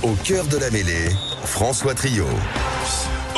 Au cœur de la mêlée, François Trio.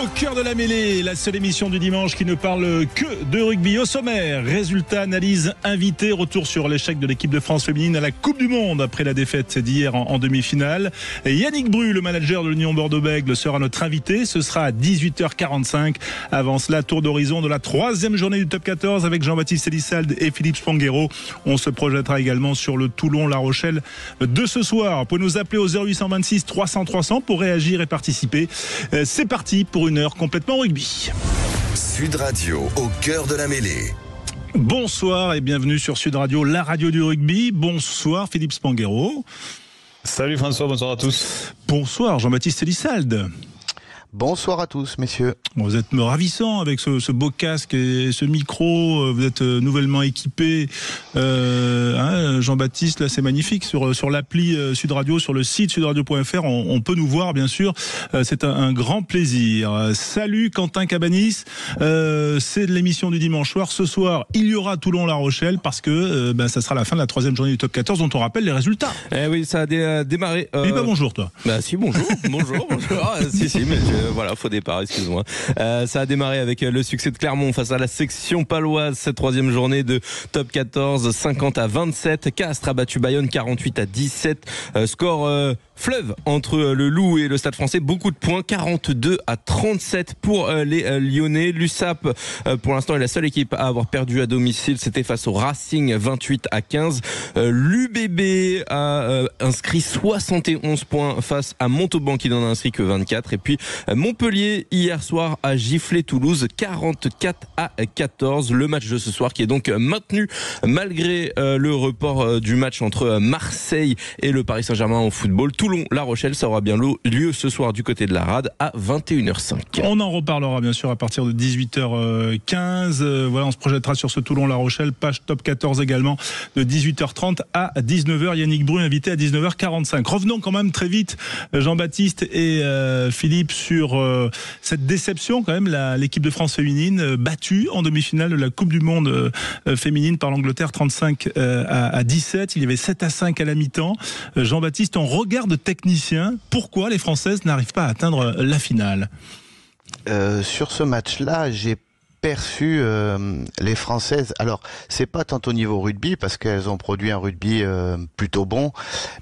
Au cœur de la mêlée, la seule émission du dimanche qui ne parle que de rugby. Au sommaire, résultats, analyse, invité, retour sur l'échec de l'équipe de France féminine à la Coupe du Monde après la défaite d'hier en demi-finale. Et Yannick Bru, le manager de l'Union Bordeaux-Bègles, sera notre invité. Ce sera à 18h45. Avant cela, tour d'horizon de la 3e journée du Top 14 avec Jean-Baptiste Elissalde et Philippe Spanghero. On se projettera également sur le Toulon-La Rochelle de ce soir. Vous pouvez nous appeler au 0826 300 300 pour réagir et participer. C'est parti pour une heure complètement rugby. Sud Radio, au cœur de la mêlée. Bonsoir et bienvenue sur Sud Radio, la radio du rugby. Bonsoir Philippe Spanghero. Salut François, bonsoir à tous. Bonsoir Jean-Baptiste Elissalde. Bonsoir à tous, messieurs. Vous êtes ravissant avec ce beau casque et ce micro. Vous êtes nouvellement équipé. Jean-Baptiste, là, c'est magnifique. Sur l'appli Sud Radio, sur le site sudradio.fr, on peut nous voir, bien sûr. C'est un grand plaisir. Salut Quentin Cabanis. C'est de l'émission du dimanche soir. Ce soir, il y aura Toulon-La Rochelle parce que ça sera la fin de la 3e journée du Top 14 dont on rappelle les résultats. Eh oui, ça a démarré. Dis pas bonjour, toi. Bah si, bonjour. bonjour. Si, mais voilà, faux départ, excuse-moi. Ça a démarré avec le succès de Clermont face à la section paloise, cette 3e journée de Top 14, 50-27. Castres a battu Bayonne 48-17. Score fleuve entre le Loup et le Stade Français. Beaucoup de points, 42-37 pour les Lyonnais. L'USAP, pour l'instant, est la seule équipe à avoir perdu à domicile. C'était face au Racing, 28-15. L'UBB a inscrit 71 points face à Montauban qui n'en a inscrit que 24. Et puis Montpellier, hier soir, a giflé Toulouse 44-14. Le match de ce soir qui est donc maintenu malgré le report du match entre Marseille et le Paris Saint-Germain au football. Toulon-La Rochelle, ça aura bien lieu ce soir du côté de la Rade à 21h05. On en reparlera bien sûr à partir de 18h15. Voilà, on se projettera sur ce Toulon-La Rochelle, page Top 14 également, de 18h30 à 19h. Yannick Bru invité à 19h45. Revenons quand même très vite, Jean-Baptiste et Philippe, sur cette déception quand même, l'équipe de France féminine battue en demi-finale de la Coupe du Monde féminine par l'Angleterre 35 à 17. Il y avait 7-5 à la mi-temps. Jean-Baptiste, en regard de technicien, pourquoi les Françaises n'arrivent pas à atteindre la finale ? Sur ce match-là, j'ai perçu les Françaises. Alors, c'est pas tant au niveau rugby, parce qu'elles ont produit un rugby plutôt bon,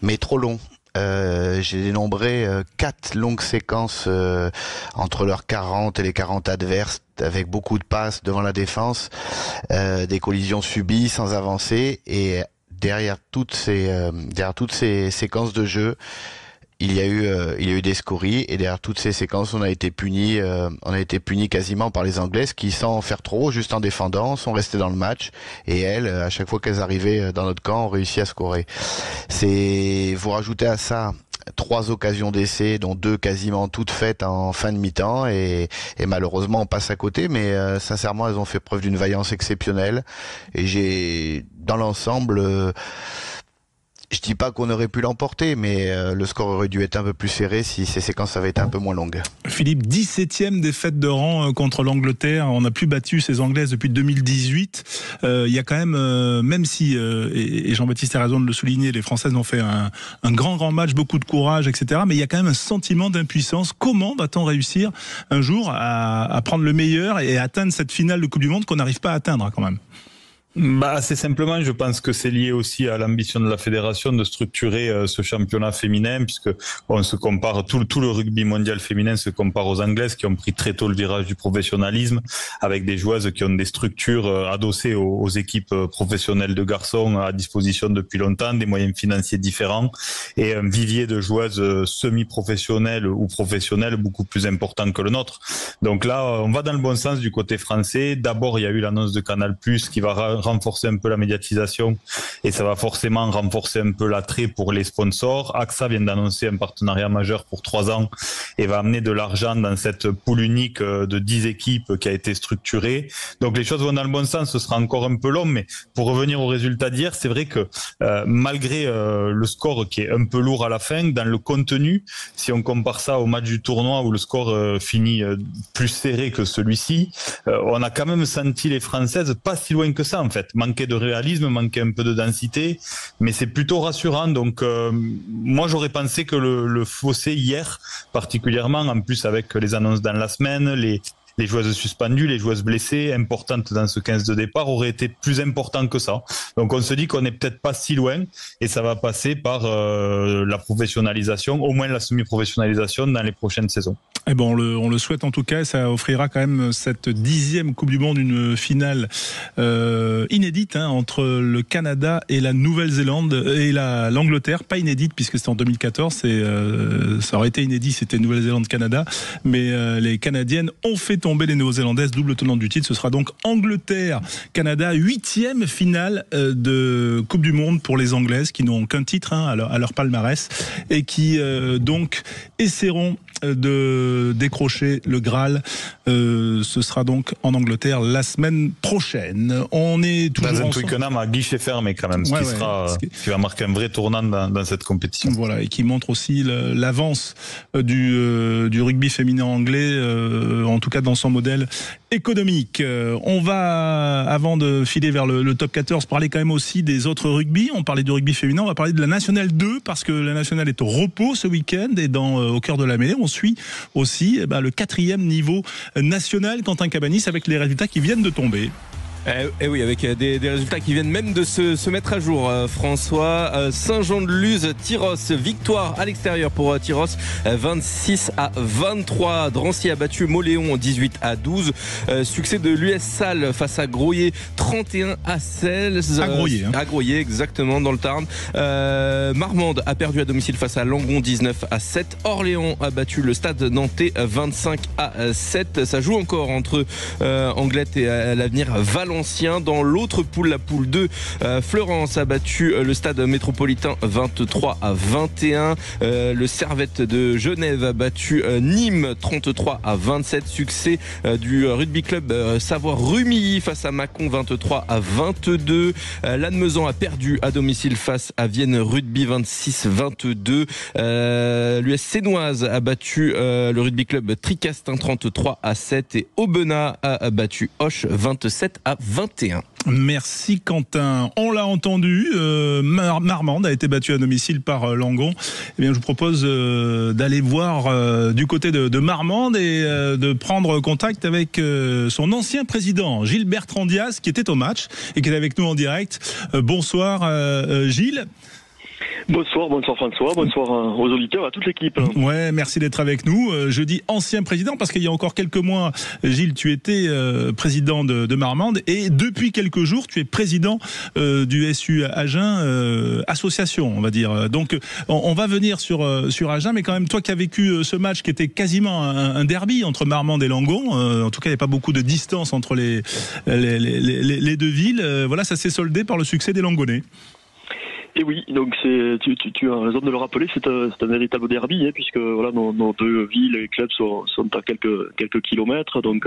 mais trop long. J'ai dénombré 4 longues séquences entre leurs 40 et les 40 adverses, avec beaucoup de passes devant la défense, des collisions subies sans avancer, et derrière toutes ces séquences de jeu, il y a eu des scories, et derrière toutes ces séquences, on a été punis quasiment par les Anglaises qui, sans faire trop, juste en défendant, sont restées dans le match, et elles, à chaque fois qu'elles arrivaient dans notre camp, ont réussi à scorer. Vous rajoutez à ça 3 occasions d'essai, dont 2 quasiment toutes faites en fin de mi-temps, et malheureusement on passe à côté, mais sincèrement elles ont fait preuve d'une vaillance exceptionnelle, et dans l'ensemble, je dis pas qu'on aurait pu l'emporter, mais le score aurait dû être un peu plus serré si ces séquences avaient été un peu moins longues. Philippe, 17e défaite de rang contre l'Angleterre. On n'a plus battu ces Anglaises depuis 2018. Il y a quand même si, et Jean-Baptiste a raison de le souligner, les Françaises ont fait un grand match, beaucoup de courage, etc. Mais il y a quand même un sentiment d'impuissance. Comment va-t-on réussir un jour à prendre le meilleur et atteindre cette finale de Coupe du Monde qu'on n'arrive pas à atteindre quand même ? Assez simplement, je pense que c'est lié aussi à l'ambition de la fédération de structurer ce championnat féminin, puisque on se compare, tout le rugby mondial féminin se compare aux Anglaises qui ont pris très tôt le virage du professionnalisme, avec des joueuses qui ont des structures adossées aux équipes professionnelles de garçons à disposition depuis longtemps, des moyens financiers différents, et un vivier de joueuses semi-professionnelles ou professionnelles beaucoup plus important que le nôtre. Donc là, on va dans le bon sens du côté français. D'abord, il y a eu l'annonce de Canal+, qui va renforcer un peu la médiatisation, et ça va forcément renforcer un peu l'attrait pour les sponsors. AXA vient d'annoncer un partenariat majeur pour 3 ans et va amener de l'argent dans cette poule unique de 10 équipes qui a été structurée. Donc les choses vont dans le bon sens, ce sera encore un peu long, mais pour revenir au résultat d'hier, c'est vrai que malgré le score qui est un peu lourd à la fin, dans le contenu, si on compare ça au match du tournoi où le score finit plus serré que celui-ci, on a quand même senti les Françaises pas si loin que ça en fait. fait. Manquait de réalisme, manquait un peu de densité, mais c'est plutôt rassurant. Donc moi j'aurais pensé que le fossé hier, particulièrement en plus avec les annonces dans la semaine, les joueuses suspendues, les joueuses blessées, importantes dans ce 15 de départ, auraient été plus important que ça. Donc on se dit qu'on n'est peut-être pas si loin et ça va passer par la professionnalisation, au moins la semi-professionnalisation dans les prochaines saisons. Eh ben on le souhaite en tout cas, ça offrira quand même cette 10e Coupe du Monde, une finale inédite entre le Canada et la Nouvelle-Zélande et l'Angleterre, pas inédite puisque c'était en 2014, ça aurait été inédit, c'était Nouvelle-Zélande-Canada, mais les Canadiennes ont fait tomber les Néo-Zélandaises, double tenante du titre. Ce sera donc Angleterre-Canada, 8e finale de Coupe du Monde pour les Anglaises qui n'ont qu'un titre à leur palmarès et qui donc essaieront de décrocher le Graal. Ce sera donc en Angleterre la semaine prochaine. On est toujours dans un ensemble. Twickenham à guichet fermé quand même, qui va marquer un vrai tournant dans cette compétition. Voilà, et qui montre aussi l'avance du rugby féminin anglais, en tout cas dans son modèle économique. On va, avant de filer vers le top 14, parler quand même aussi des autres rugby. On parlait du rugby féminin, on va parler de la Nationale 2 parce que la Nationale est au repos ce week-end et au cœur de la mêlée, on suit aussi le 4e niveau national, Quentin Cabanis, avec les résultats qui viennent de tomber. Eh oui, avec des résultats qui viennent même de se mettre à jour, François. Saint-Jean-de-Luz, Tyros, victoire à l'extérieur pour Tyros, 26-23. Drancy a battu Moléon 18-12. Succès de l'US Salle face à Groyer, 31-16. À Groyer, exactement, dans le Tarn. Marmande a perdu à domicile face à Langon, 19-7. Orléans a battu le Stade Nantais, 25-7. Ça joue encore entre Anglette et à l'avenir Valenciennes. Dans l'autre poule, la poule 2, Fleurance a battu le Stade Métropolitain 23-21. Le Servette de Genève a battu Nîmes 33-27. Succès du rugby club Savoie-Rumilly face à Mâcon 23-22. Lannemezan a perdu à domicile face à Vienne Rugby 26-22. L'US Sénoise a battu le rugby club Tricastin 33-7 et Aubenas a battu Auch 27-21. Merci Quentin. On l'a entendu, Marmande a été battue à domicile par Langon. Eh bien, je vous propose d'aller voir du côté de Marmande et de prendre contact avec son ancien président, Gilles Bertrand-Diaz, qui était au match et qui est avec nous en direct. Bonsoir Gilles. Bonsoir François, bonsoir aux auditeurs, à toute l'équipe. Ouais, merci d'être avec nous. Je dis ancien président parce qu'il y a encore quelques mois, Gilles, tu étais président de Marmande et depuis quelques jours, tu es président du SU Agen association, on va dire. Donc, on va venir sur Agen, mais quand même, toi qui as vécu ce match qui était quasiment un derby entre Marmande et Langon, en tout cas, il n'y a pas beaucoup de distance entre les deux villes. Voilà, ça s'est soldé par le succès des Langonnais. Et oui, donc tu as raison de le rappeler, c'est un véritable derby, puisque voilà nos deux villes et clubs sont à quelques kilomètres. Donc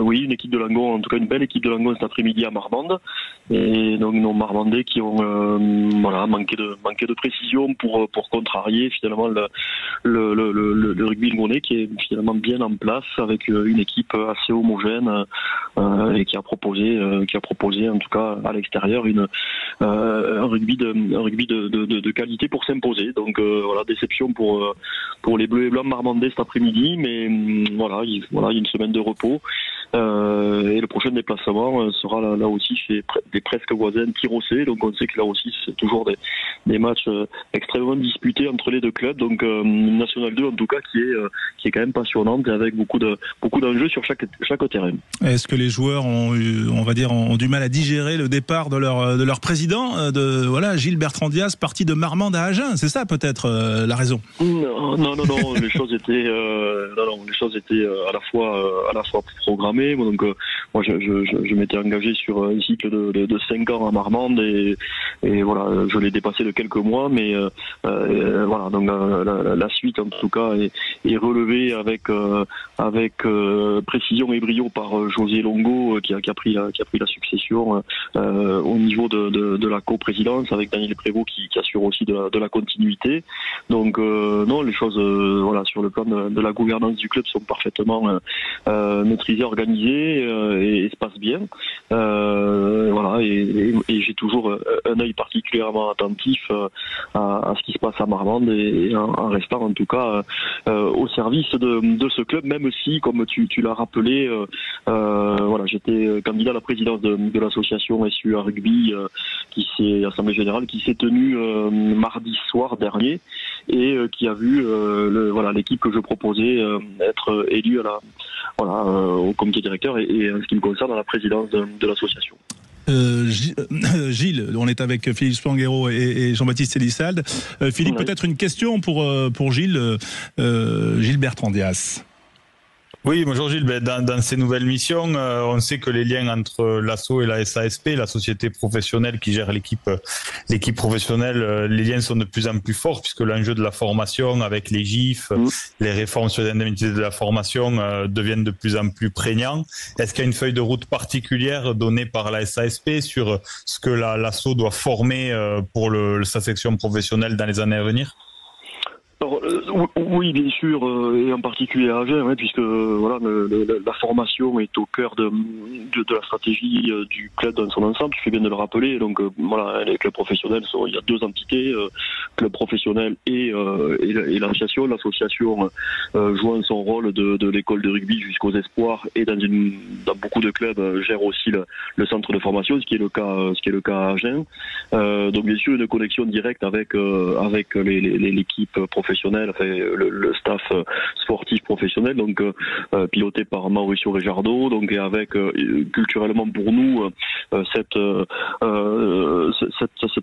oui, une équipe de Langon, en tout cas une belle équipe de Langon cet après-midi à Marmande, et donc nos Marmandais qui ont manqué de précision pour contrarier finalement le rugby langonais qui est finalement bien en place avec une équipe assez homogène et qui a proposé en tout cas à l'extérieur un rugby de qualité pour s'imposer. Donc voilà, déception pour les Bleus et Blancs marmandais cet après-midi, mais il y a une semaine de repos et le prochain déplacement sera là aussi chez des presque voisins Tyrossais. Donc on sait que là aussi c'est toujours des matchs extrêmement disputés entre les deux clubs. Donc une Nationale 2 en tout cas qui est quand même passionnante et avec beaucoup d'enjeux sur chaque terrain. Est-ce que les joueurs ont du mal à digérer le départ de leur président, Gilles Bertrand-Diaz, parti de Marmande à Agen? C'est ça peut-être la raison? Non, les choses étaient à la fois programmées. Donc moi je m'étais engagé sur un cycle de 5 ans à Marmande et voilà, je l'ai dépassé de quelques mois, mais donc la suite en tout cas est relevée avec précision et brio par José Longo qui a pris la succession au niveau de la coprésidence avec Daniel Prévost qui assure aussi de la continuité. Donc non, les choses sur le plan de la gouvernance du club sont parfaitement maîtrisées, organisées organisé et se passe bien. Voilà, et j'ai toujours un œil particulièrement attentif à ce qui se passe à Marmande et en restant en tout cas au service de ce club, même si, comme tu l'as rappelé, voilà, j'étais candidat à la présidence de l'association SUA Rugby Assemblée Générale qui s'est tenue mardi soir dernier et qui a vu l'équipe que je proposais être élue au comité directeur et en ce qui me concerne à la présidence de l'association. Gilles, on est avec Philippe Spanghero et Jean-Baptiste Elissalde. Philippe, oui. Peut-être une question pour Gilles Bertrand Dias. Oui, bonjour Gilles. Dans ces nouvelles missions, on sait que les liens entre l'ASSO et la SASP, la société professionnelle qui gère l'équipe professionnelle, les liens sont de plus en plus forts puisque l'enjeu de la formation avec les GIF, les réformes sur les indemnités de la formation deviennent de plus en plus prégnants. Est-ce qu'il y a une feuille de route particulière donnée par la SASP sur ce que l'ASSO doit former pour sa section professionnelle dans les années à venir ? Alors, oui, bien sûr, et en particulier à Agen, puisque voilà, la formation est au cœur de la stratégie du club dans son ensemble. Tu fais bien de le rappeler. Donc voilà, les clubs professionnels il y a deux entités, club professionnel et l'association. L'association jouant son rôle de l'école de rugby jusqu'aux espoirs et dans beaucoup de clubs gère aussi le centre de formation, ce qui est le cas à Agen. Donc bien sûr une connexion directe avec l'équipe professionnelle, enfin, le staff sportif professionnel, donc piloté par Mauricio Rejardo, donc et avec culturellement pour nous cette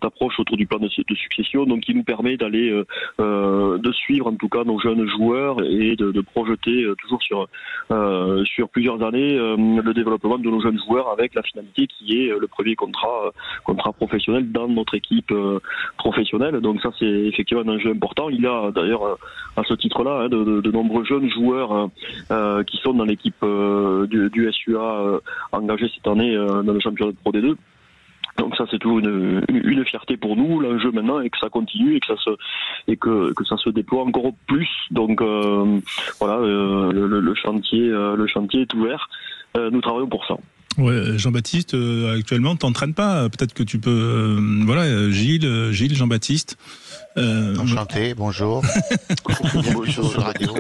approche autour du plan de succession, donc qui nous permet d'aller de suivre en tout cas nos jeunes joueurs et de projeter toujours sur plusieurs années le développement de nos jeunes joueurs avec la finalité qui est le premier contrat professionnel dans notre équipe professionnelle. Donc ça c'est effectivement un enjeu important. Il y a d'ailleurs à ce titre-là de nombreux jeunes joueurs qui sont dans l'équipe du SUA engagés cette année dans le championnat de Pro D2. Donc ça c'est toujours une fierté pour nous. L'enjeu maintenant est que ça continue et que ça se déploie encore plus. Donc voilà, le chantier est ouvert. Nous travaillons pour ça. Ouais, Jean-Baptiste, actuellement, t'entraînes pas. Peut-être que tu peux. Voilà, Gilles, Jean-Baptiste. Enchanté, bonjour. Bonjour sur la radio.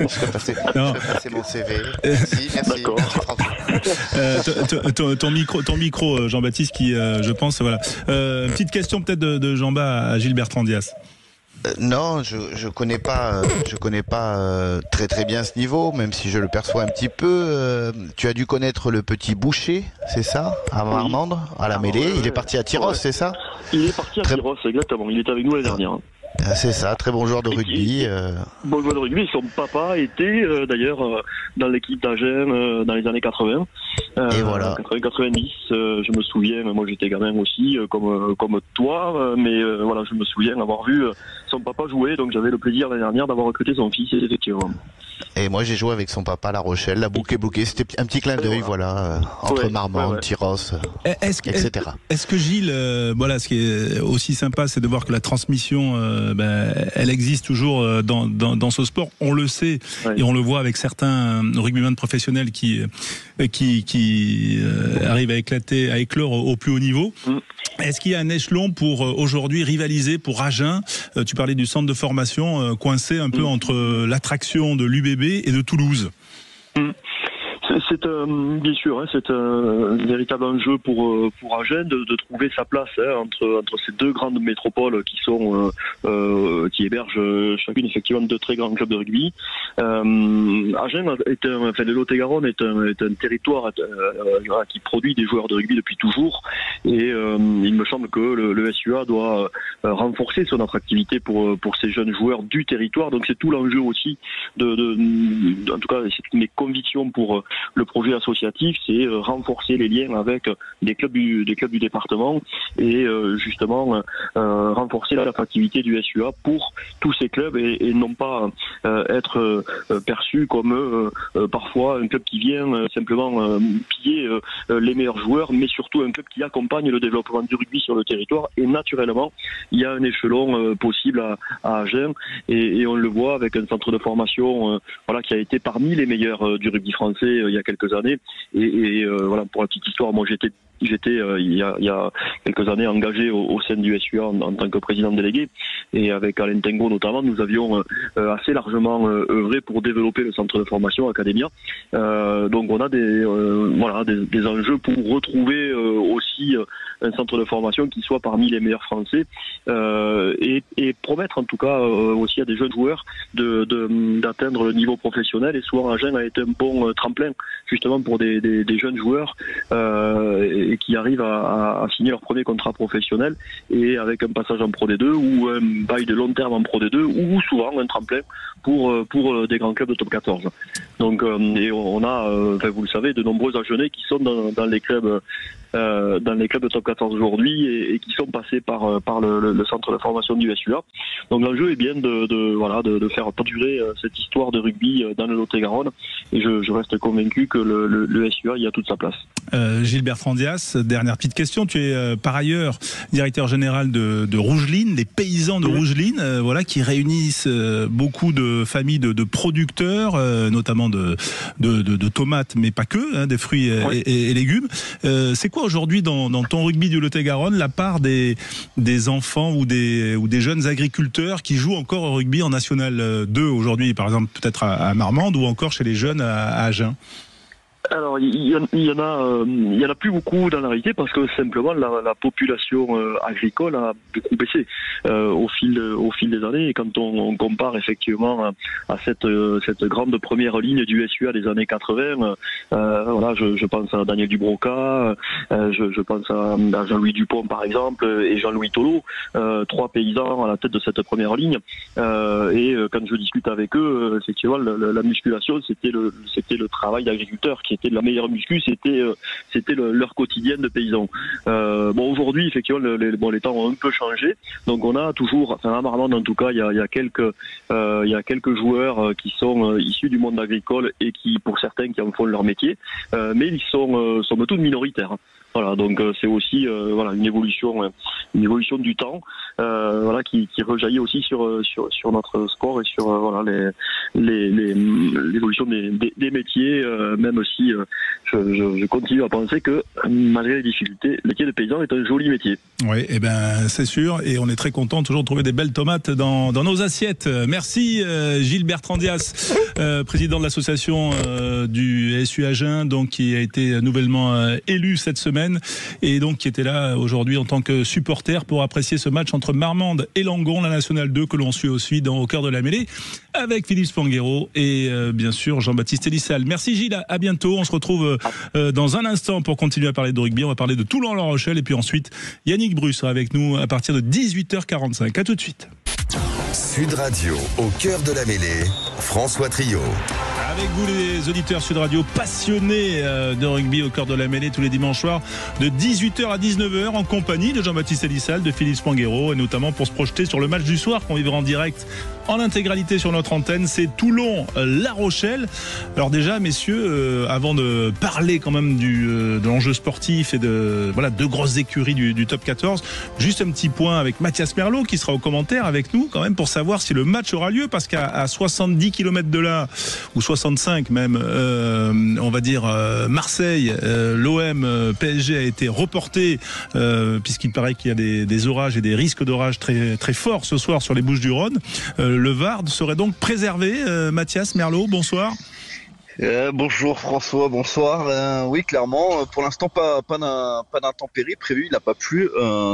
Je vais passer mon CV. Merci. D'accord. Ton micro, Jean-Baptiste, qui, je pense, voilà. Petite question peut-être de Jean-Baptiste à Gilles Bertrand Dias. Non, je connais pas très très bien ce niveau, même si je le perçois un petit peu. Tu as dû connaître le petit Boucher, c'est ça, à Marmande, à la mêlée. Il est parti à Tyros, c'est ça ? Il est parti à Tyros, exactement. Il était avec nous l'année dernière. C'est ça, très bon joueur de rugby. Bon joueur de rugby. Son papa était d'ailleurs dans l'équipe d'Agen dans les années 80. Et voilà. 90, je me souviens, moi j'étais gamin aussi, comme toi, mais voilà, je me souviens avoir vu son papa jouer, donc j'avais le plaisir l'année dernière d'avoir recruté son fils, effectivement. Et moi j'ai joué avec son papa à La Rochelle, la bouquet, c'était un petit clin d'œil, voilà, entre Marmande, Tyros, etc. Est-ce que Gilles, voilà, ce qui est aussi sympa, c'est de voir que la transmission, elle existe toujours dans ce sport. On le sait et on le voit avec certains rugbymen professionnels qui arrivent à éclore au plus haut niveau. Est-ce qu'il y a un échelon pour aujourd'hui rivaliser pour Agen? Tu parlais du centre de formation coincé un peu entre l'attraction de l'UBB et de Toulouse. C'est bien sûr, c'est un véritable enjeu pour Agen de trouver sa place entre ces deux grandes métropoles qui hébergent chacune effectivement deux très grands clubs de rugby. Agen le Lot-et-Garonne est un territoire qui produit des joueurs de rugby depuis toujours, et il me semble que le SUA doit renforcer son attractivité pour ces jeunes joueurs du territoire. Donc c'est tout l'enjeu aussi en tout cas c'est toutes mes convictions pour le projet associatif, c'est renforcer les liens avec des clubs du département et justement renforcer l'attractivité du SUA pour tous ces clubs et non pas être perçu comme parfois un club qui vient simplement piller les meilleurs joueurs, mais surtout un club qui accompagne le développement du rugby sur le territoire. Et naturellement, il y a un échelon possible à Agen et on le voit avec un centre de formation qui a été parmi les meilleurs du rugby français il y a quelques années. Et voilà, pour la petite histoire, moi j'étais il y a quelques années engagé au sein du SUA en tant que président délégué, et avec Alain Tengo notamment, nous avions assez largement œuvré pour développer le centre de formation Academia. Donc on a des enjeux pour retrouver aussi un centre de formation qui soit parmi les meilleurs français, et promettre en tout cas aussi à des jeunes joueurs d'atteindre le niveau professionnel. Et souvent Agen a été un bon tremplin justement pour des jeunes joueurs et qui arrivent à signer leur premier contrat professionnel, et avec un passage en Pro D2 ou un bail de long terme en Pro D2, ou souvent un tremplin pour des grands clubs de top 14. Donc et on a, vous le savez, de nombreux Agenais qui sont dans les clubs de top 14 aujourd'hui, et qui sont passés par le centre de formation du SUA. Donc l'enjeu est bien de faire perdurer cette histoire de rugby dans le Lot-et-Garonne, et je reste convaincu que le SUA y a toute sa place. Gilles-Bertrand Dias, dernière petite question. Tu es par ailleurs directeur général de Rougeline, les paysans de Rougeline, qui réunissent beaucoup de familles de producteurs, notamment de tomates, mais pas que, des fruits et légumes. C'est quoi aujourd'hui dans ton rugby du Lot-et-Garonne la part des enfants ou des jeunes agriculteurs qui jouent encore au rugby en National 2 aujourd'hui, par exemple peut-être à Marmande, ou encore chez les jeunes à Agen? Alors il y en a plus beaucoup dans la réalité, parce que simplement la population agricole a beaucoup baissé au fil des années. Et quand on compare effectivement à cette grande première ligne du SUA des années 80, je pense à Daniel Dubroca, je pense à Jean-Louis Dupont par exemple, et Jean-Louis Tolo, trois paysans à la tête de cette première ligne. Et quand je discute avec eux, effectivement la musculation c'était le travail d'agriculteur qui était de la meilleure muscu, c'était leur quotidien de paysans. Aujourd'hui effectivement les temps ont un peu changé, donc on a toujours, à Marmande en tout cas, il y a quelques joueurs qui sont issus du monde agricole, et qui, pour certains, qui en font leur métier, mais ils sont somme toute minoritaires. Voilà, donc c'est aussi une évolution du temps, qui rejaillit aussi sur notre sport, et sur l'évolution des métiers, même si je continue à penser que malgré les difficultés, le métier de paysan est un joli métier. Oui, c'est sûr, et on est très content toujours de trouver des belles tomates dans nos assiettes. Merci Gilles-Bertrand Dias, président de l'association du SU Agen, donc qui a été nouvellement élu cette semaine, et donc qui était là aujourd'hui en tant que supporter pour apprécier ce match entre Marmande et Langon, la Nationale 2, que l'on suit aussi au cœur de la mêlée, avec Philippe Spanghero et bien sûr Jean-Baptiste Elissal. Merci Gilles, à bientôt. On se retrouve dans un instant pour continuer à parler de rugby. On va parler de Toulon-La Rochelle, et puis ensuite Yannick Bru sera avec nous à partir de 18h45. À tout de suite. Sud Radio, au cœur de la mêlée, François Trio. Avec vous les auditeurs Sud Radio passionnés de rugby au cœur de la mêlée tous les dimanches soirs de 18h à 19h, en compagnie de Jean-Baptiste Elissal, de Philippe Spanghero, et notamment pour se projeter sur le match du soir qu'on vivra en direct en intégralité sur notre antenne. C'est Toulon-La Rochelle. Alors déjà messieurs, avant de parler quand même de l'enjeu sportif et de deux grosses écuries du top 14, juste un petit point avec Mathias Merlot qui sera au commentaire avec nous quand même pour savoir si le match aura lieu, parce qu'à 70 km de là, ou 65 même, on va dire Marseille, l'OM PSG a été reporté puisqu'il paraît qu'il y a des orages et des risques d'orage très, très forts ce soir sur les Bouches-du-Rhône. Le VAR serait donc préservé. Mathias Merlot, bonsoir. Bonjour François, bonsoir. Oui, clairement, pour l'instant pas d'intempéries prévues. Il n'a pas plu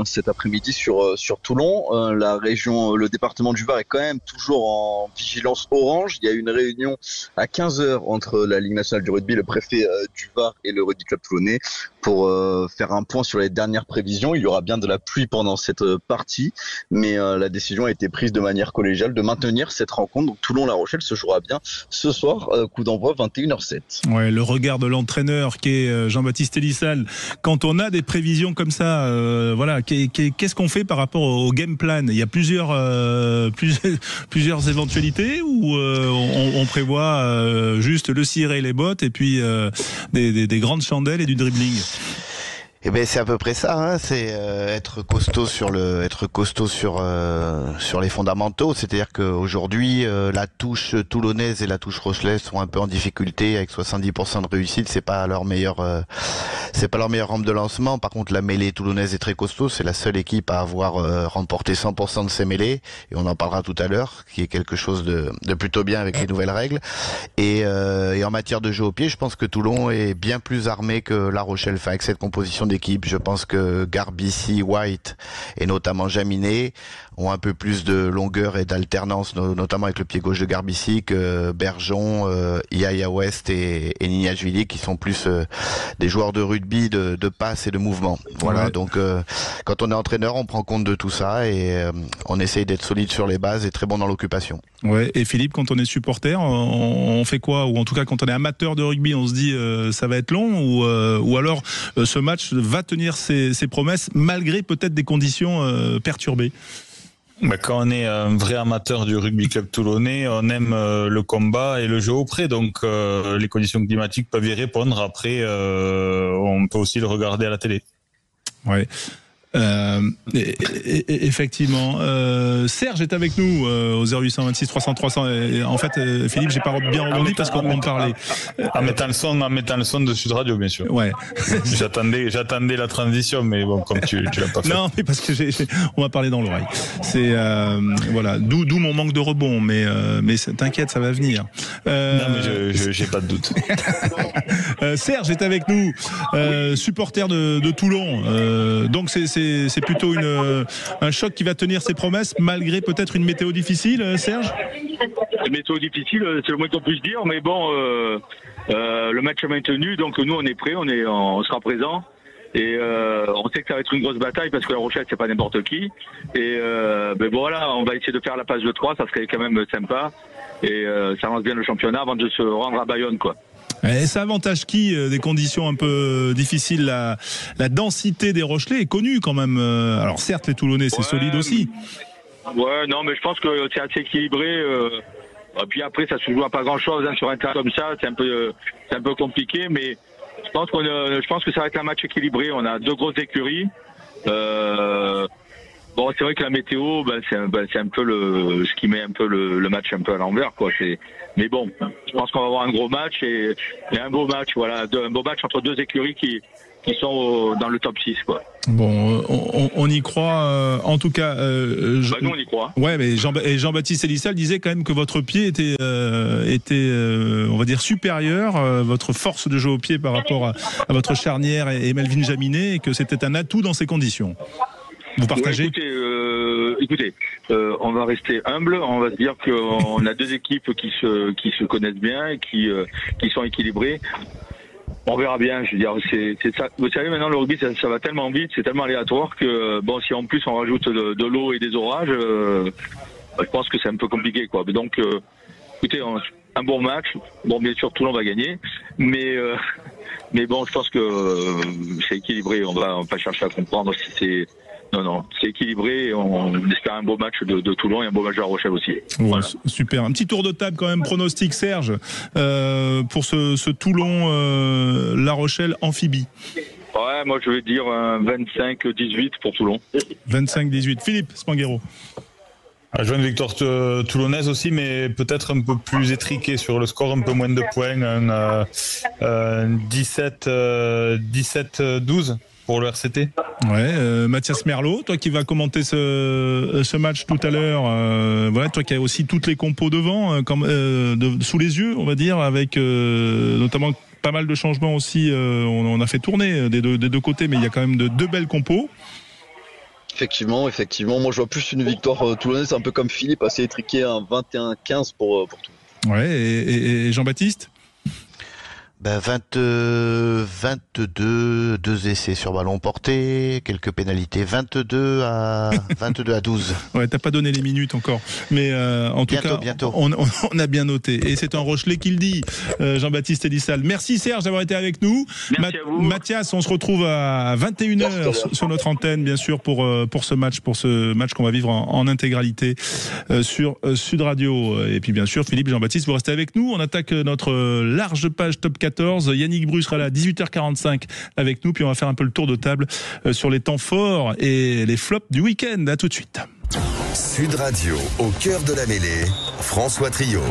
cet après-midi sur Toulon. La région, le département du Var est quand même toujours en vigilance orange. Il y a une réunion à 15h entre la Ligue nationale du rugby, le préfet du Var et le rugby club toulonnais pour faire un point sur les dernières prévisions. Il y aura bien de la pluie pendant cette partie, mais la décision a été prise de manière collégiale de maintenir cette rencontre. Donc Toulon-La Rochelle se jouera bien ce soir, coup d'envoi 21h07. Ouais, le regard de l'entraîneur qui est Jean-Baptiste Elissal. Quand on a des prévisions comme ça, qu'est-ce qu'on fait par rapport au game plan? Il y a plusieurs éventualités, ou on prévoit juste le ciré et les bottes, et puis des grandes chandelles et du dribbling? Eh ben c'est à peu près ça, hein. C'est être costaud sur les fondamentaux. C'est-à-dire qu'aujourd'hui la touche toulonnaise et la touche rochelaise sont un peu en difficulté avec 70% de réussite. C'est pas leur meilleure rampe de lancement. Par contre, la mêlée toulonnaise est très costaud. C'est la seule équipe à avoir remporté 100% de ses mêlées, et on en parlera tout à l'heure, qui est quelque chose de plutôt bien avec les nouvelles règles. Et en matière de jeu au pied, je pense que Toulon est bien plus armé que La Rochelle. Enfin, avec cette composition d'équipe, je pense que Garbici, White et notamment Jaminet ont un peu plus de longueur et d'alternance, notamment avec le pied gauche de Garbici, que Bergeon, Yaya West et Nignashvili, qui sont plus des joueurs de rugby, de passe et de mouvement. Voilà. Ouais. Donc quand on est entraîneur, on prend compte de tout ça et on essaye d'être solide sur les bases et très bon dans l'occupation. Ouais. Et Philippe, quand on est supporter, on fait quoi? Ou en tout cas, quand on est amateur de rugby, on se dit ça va être long, ou alors ce match va tenir ses promesses malgré peut-être des conditions perturbées? Quand on est un vrai amateur du rugby club toulonnais, on aime le combat et le jeu au près, donc les conditions climatiques peuvent y répondre. Après, on peut aussi le regarder à la télé. Ouais. Effectivement, Serge est avec nous au 0826 300 300. Et en fait, Philippe, j'ai pas bien rebondi parce qu'on en parlait. En mettant le son de Sud Radio, bien sûr. Ouais. J'attendais la transition, mais bon, comme tu l'as pas fait. Non, mais parce que on m'a parlé dans l'oreille. C'est voilà, d'où mon manque de rebond, mais t'inquiète, ça va venir. Non, mais j'ai pas de doute. Serge est avec nous, supporter de Toulon. Donc c'est plutôt un choc qui va tenir ses promesses malgré peut-être une météo difficile, Serge? Une météo difficile, c'est le moins qu'on puisse dire, mais bon, le match est maintenu, donc nous on est prêts, on sera présents. Et on sait que ça va être une grosse bataille parce que La Rochelle c'est pas n'importe qui. Et voilà, on va essayer de faire la passe de 3, ça serait quand même sympa. Et ça lance bien le championnat avant de se rendre à Bayonne, quoi. Et ça avantage qui des conditions un peu difficiles? La densité des Rochelais est connue quand même. Alors certes, les Toulonnais c'est solide aussi. Ouais, non, mais je pense que c'est assez équilibré. Et puis après, ça se joue à pas grand-chose sur un terrain comme ça. C'est un peu compliqué, mais je pense que ça va être un match équilibré. On a deux grosses écuries. Bon, c'est vrai que la météo, c'est un peu ce qui met un peu le match un peu à l'envers, quoi. Mais bon, je pense qu'on va avoir un gros match et un beau match, voilà, un beau match entre deux écuries qui sont dans le top 6, quoi. Bon, on y croit, en tout cas. Nous on y croit. Ouais, mais Jean-Baptiste Elissal disait quand même que votre pied était on va dire supérieur, votre force de jeu au pied par rapport à votre charnière et Melvin Jaminet, et que c'était un atout dans ces conditions. Vous partagez? Ouais, écoutez, on va rester humble. On va se dire qu'on a deux équipes qui se connaissent bien et qui sont équilibrées. On verra bien. Je veux dire, c'est ça. Vous savez, maintenant le rugby, ça va tellement vite, c'est tellement aléatoire que bon, si en plus on rajoute de l'eau et des orages, je pense que c'est un peu compliqué, quoi. Donc, écoutez, un bon match. Bon, bien sûr, Toulon va gagner, mais bon, je pense que c'est équilibré. On va pas chercher à comprendre si c'est. Non, c'est équilibré et on espère un beau match de Toulon et un beau match de La Rochelle aussi. Voilà. Super. Un petit tour de table quand même, pronostic, Serge, pour ce Toulon La Rochelle amphibie. Ouais, moi je vais dire 25-18 pour Toulon. 25-18. Philippe Spanghero. Je vois une victoire toulonnaise aussi, mais peut-être un peu plus étriquée sur le score, un peu moins de points, un 17-12 pour le RCT. Ouais, Mathias Merlot, toi qui vas commenter ce match tout à l'heure, voilà, toi qui as aussi toutes les compos devant, sous les yeux, on va dire, avec notamment pas mal de changements aussi. On a fait tourner des deux côtés, mais il y a quand même deux belles compos. Effectivement. Moi, je vois plus une victoire toulonnaise, un peu comme Philippe, assez étriqué, un 21-15 pour tout. Ouais, et Jean-Baptiste? 22, 2 essais sur ballon porté, quelques pénalités, 22 à 12. Ouais, t'as pas donné les minutes encore, mais en tout cas, bientôt. On a bien noté. Et c'est un Rochelet qui le dit, Jean-Baptiste Elissal. Merci Serge d'avoir été avec nous. Merci à vous. Mathias, on se retrouve à 21h sur notre antenne, bien sûr, pour ce match qu'on va vivre en intégralité sur Sud Radio. Et puis bien sûr, Philippe, Jean-Baptiste, vous restez avec nous. On attaque notre large page Top 14 14. Yannick Bru sera là à 18h45 avec nous, puis on va faire un peu le tour de table sur les temps forts et les flops du week-end. À tout de suite. Sud Radio, au cœur de la mêlée, François Trio.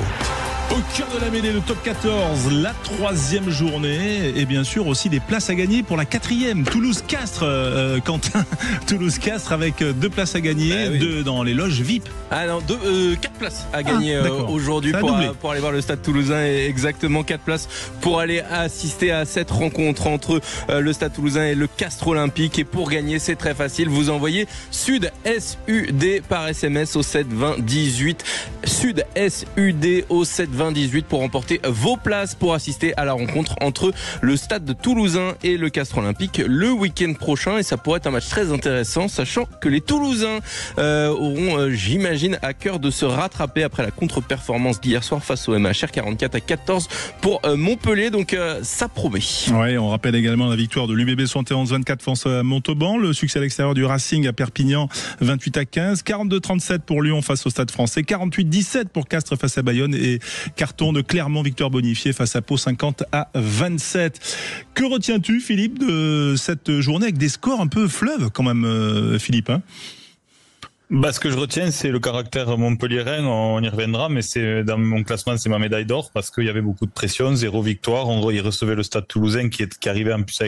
Au cœur de la mêlée, le top 14, la 3e journée et bien sûr aussi des places à gagner pour la 4e. Toulouse-Castres, Quentin. Toulouse-Castres avec 2 places à gagner, 2 dans les loges VIP. Ah non, 4 places à gagner aujourd'hui pour aller voir le Stade Toulousain. Et exactement 4 places pour aller assister à cette rencontre entre le Stade Toulousain et le Castres Olympique. Et pour gagner, c'est très facile. Vous envoyez Sud SUD par SMS au 7 20 18. Sud SUD au 7 20 18 pour remporter vos places pour assister à la rencontre entre le Stade Toulousain et le Castres Olympique le week-end prochain. Et ça pourrait être un match très intéressant, sachant que les Toulousains auront, j'imagine, à cœur de se rattraper après la contre-performance d'hier soir face au MHR 44-14 pour Montpellier. Donc ça promet. Ouais, on rappelle également la victoire de l'UBB 71-24 face à Montauban, le succès à l'extérieur du Racing à Perpignan 28-15, 42-37 pour Lyon face au Stade Français, 48-17 pour Castres face à Bayonne et carton de Clermont, victoire bonifiée face à Pau 50-27. Que retiens-tu, Philippe, de cette journée avec des scores un peu fleuves quand même, Philippe, hein? Ce que je retiens, c'est le caractère montpelliérain, on y reviendra, mais c'est dans mon classement, c'est ma médaille d'or parce qu'il y avait beaucoup de pression, 0 victoire. Il recevait le Stade Toulousain qui arrivait en plus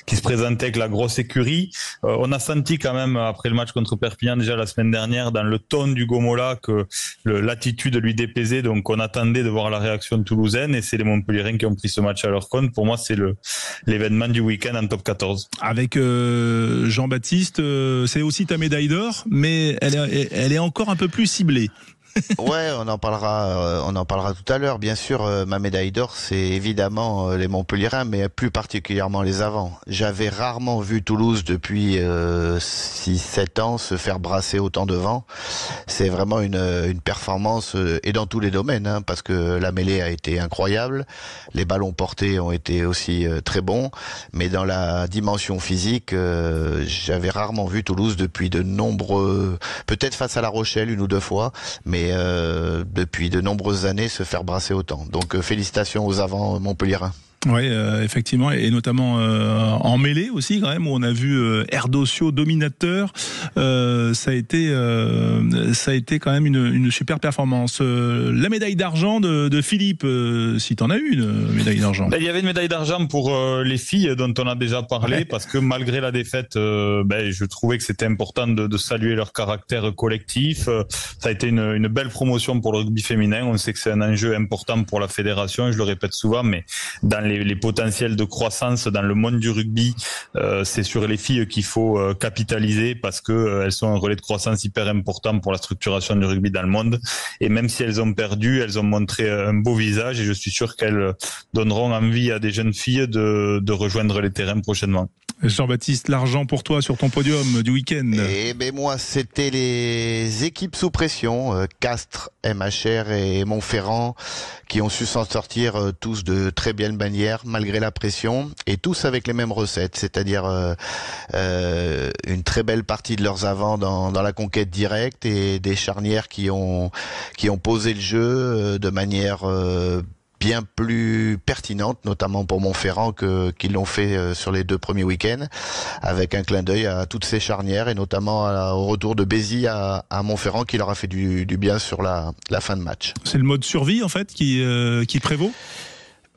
qui se présentait avec la grosse écurie. On a senti quand même après le match contre Perpignan déjà la semaine dernière dans le ton du Gomola que l'attitude lui déplaisait, donc on attendait de voir la réaction toulousaine et c'est les montpelliérains qui ont pris ce match à leur compte. Pour moi, c'est l'événement du week-end en top 14. Avec Jean-Baptiste, c'est aussi ta médaille d'or, mais elle est encore un peu plus ciblée. Ouais, on en parlera tout à l'heure. Bien sûr, ma médaille d'or, c'est évidemment les Montpelliérains, mais plus particulièrement les avants. J'avais rarement vu Toulouse depuis 6-7 ans se faire brasser autant de vent. C'est vraiment une performance, et dans tous les domaines, hein, parce que la mêlée a été incroyable, les ballons portés ont été aussi très bons, mais dans la dimension physique, j'avais rarement vu Toulouse depuis de nombreux, peut-être face à La Rochelle 1 ou 2 fois, mais depuis de nombreuses années se faire brasser autant. Donc félicitations aux avants montpelliérains. Oui, effectivement, et notamment en mêlée aussi quand même, où on a vu Erdosio dominateur. Ça a été quand même une super performance. La médaille d'argent de Philippe, si t'en as eu une médaille d'argent. Il y avait une médaille d'argent pour les filles dont on a déjà parlé, parce que malgré la défaite, je trouvais que c'était important de saluer leur caractère collectif. Ça a été une belle promotion pour le rugby féminin. On sait que c'est un enjeu important pour la fédération, je le répète souvent, mais dans les potentiels de croissance dans le monde du rugby, c'est sur les filles qu'il faut capitaliser parce que elles sont un relais de croissance hyper important pour la structuration du rugby dans le monde. Et même si elles ont perdu, elles ont montré un beau visage et je suis sûr qu'elles donneront envie à des jeunes filles de rejoindre les terrains prochainement. Jean-Baptiste, l'argent pour toi sur ton podium du week-end. Eh ben moi, c'était les équipes sous pression, Castres, MHR et Montferrand, qui ont su s'en sortir tous de très belle manière, malgré la pression, et tous avec les mêmes recettes, c'est-à-dire une très belle partie de leurs avants dans la conquête directe et des charnières qui ont posé le jeu de manière bien plus pertinente, notamment pour Montferrand qu'ils l'ont fait sur les 2 premiers week-ends, avec un clin d'œil à toutes ces charnières et notamment au retour de Bézi à Montferrand qui leur a fait du bien sur la fin de match. C'est le mode survie en fait qui prévaut ?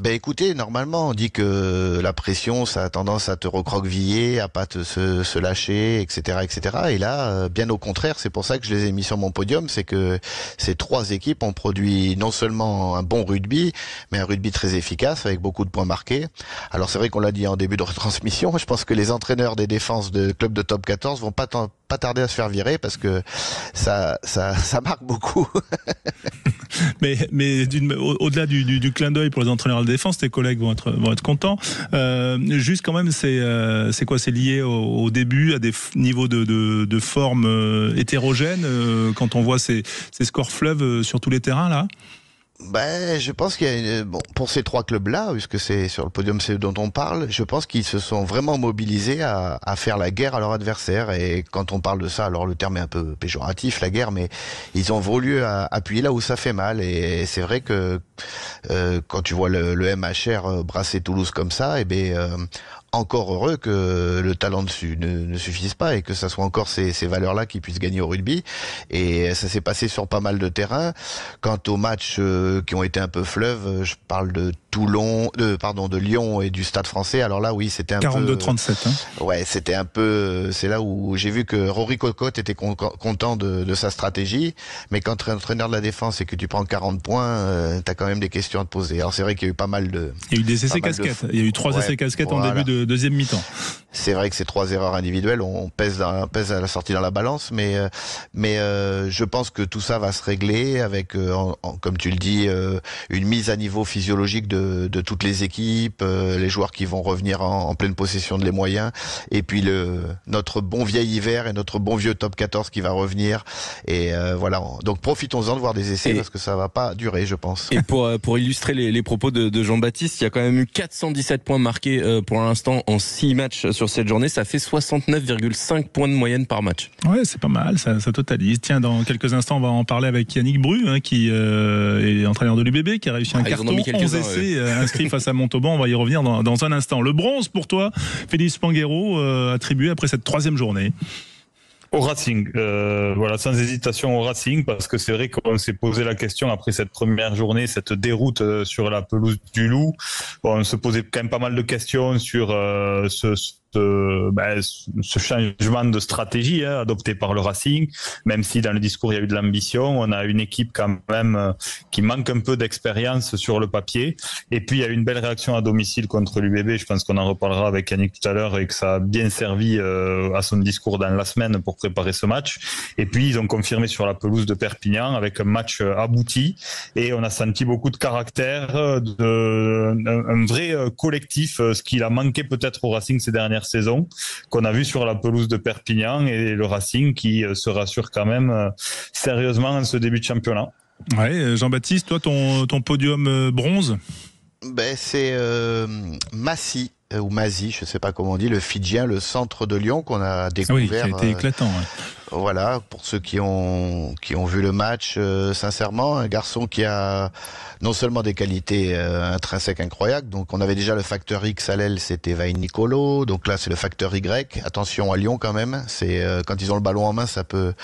Ben écoutez, normalement on dit que la pression ça a tendance à te recroqueviller, à pas se lâcher, etc., etc. Et là, bien au contraire, c'est pour ça que je les ai mis sur mon podium, c'est que ces 3 équipes ont produit non seulement un bon rugby, mais un rugby très efficace avec beaucoup de points marqués. Alors c'est vrai qu'on l'a dit en début de retransmission, je pense que les entraîneurs des défenses de clubs de top 14 vont pas tarder à se faire virer parce que ça marque beaucoup. mais au-delà du clin d'œil pour les entraîneurs de défense, tes collègues vont être contents. Juste quand même, c'est quoi? C'est lié au début à des niveaux de forme hétérogènes quand on voit ces scores fleuves sur tous les terrains là. Je pense qu'il y a pour ces 3 clubs-là, puisque c'est sur le podium c'est dont on parle, je pense qu'ils se sont vraiment mobilisés à faire la guerre à leur adversaire. Et quand on parle de ça, alors le terme est un peu péjoratif, la guerre, mais ils ont voulu appuyer là où ça fait mal. Et c'est vrai que quand tu vois le MHR brasser Toulouse comme ça, encore heureux que le talent ne suffise pas et que ça soit encore ces valeurs-là qui puissent gagner au rugby. Et ça s'est passé sur pas mal de terrains. Quant aux matchs qui ont été un peu fleuves, je parle de de Lyon et du Stade Français. Alors là, oui, c'était un 42-37. peu... Ouais, c'était un peu... C'est là où j'ai vu que Rory Cocotte était content de sa stratégie. Mais quand tu es entraîneur de la défense et que tu prends 40 points, t'as quand même des questions à te poser. Alors c'est vrai qu'il y a eu pas mal de... Il y a eu des essais casquettes. Il y a eu 3 essais casquettes en début de deuxième mi-temps. C'est vrai que ces 3 erreurs individuelles, on pèse à la sortie dans la balance, mais je pense que tout ça va se régler avec, comme tu le dis, une mise à niveau physiologique de toutes les équipes, les joueurs qui vont revenir en pleine possession de les moyens, et puis notre bon vieil hiver et notre bon vieux top 14 qui va revenir. Et voilà. Donc profitons-en de voir des essais parce que ça va pas durer, je pense. Et pour illustrer les propos de Jean-Baptiste, il y a quand même eu 417 points marqués pour l'instant en 6 matchs sur cette journée. Ça fait 69,5 points de moyenne par match. Ouais, c'est pas mal, ça totalise. Tiens, dans quelques instants, on va en parler avec Yannick Bru, qui est entraîneur de l'UBB, qui a réussi un carton, 11 essais inscrits face à Montauban. On va y revenir dans un instant. Le bronze pour toi, Félix Spanghero, attribué après cette 3e journée. Au Racing, voilà, sans hésitation au Racing, parce que c'est vrai qu'on s'est posé la question après cette première journée, cette déroute sur la pelouse du Loup. On se posait quand même pas mal de questions sur ce changement de stratégie adopté par le Racing, même si dans le discours il y a eu de l'ambition. On a une équipe quand même qui manque un peu d'expérience sur le papier, et puis il y a eu une belle réaction à domicile contre l'UBB. Je pense qu'on en reparlera avec Yannick tout à l'heure, et que ça a bien servi à son discours dans la semaine pour préparer ce match. Et puis ils ont confirmé sur la pelouse de Perpignan avec un match abouti, et on a senti beaucoup de caractère, un vrai collectif, ce qu'il a manqué peut-être au Racing ces dernières saison, qu'on a vu sur la pelouse de Perpignan, et le Racing qui se rassure quand même sérieusement en ce début de championnat. Ouais, Jean-Baptiste, toi ton podium bronze? C'est Massy ou Mazi, je sais pas comment on dit, le Fidjien, le centre de Lyon qu'on a découvert. Oui, qui a été éclatant. Voilà, pour ceux qui ont vu le match, sincèrement, un garçon qui a non seulement des qualités intrinsèques incroyables, donc on avait déjà le facteur X à l'aile, c'était Vaïn Nicolo, donc là c'est le facteur Y. Attention à Lyon quand même, c'est quand ils ont le ballon en main, ça peut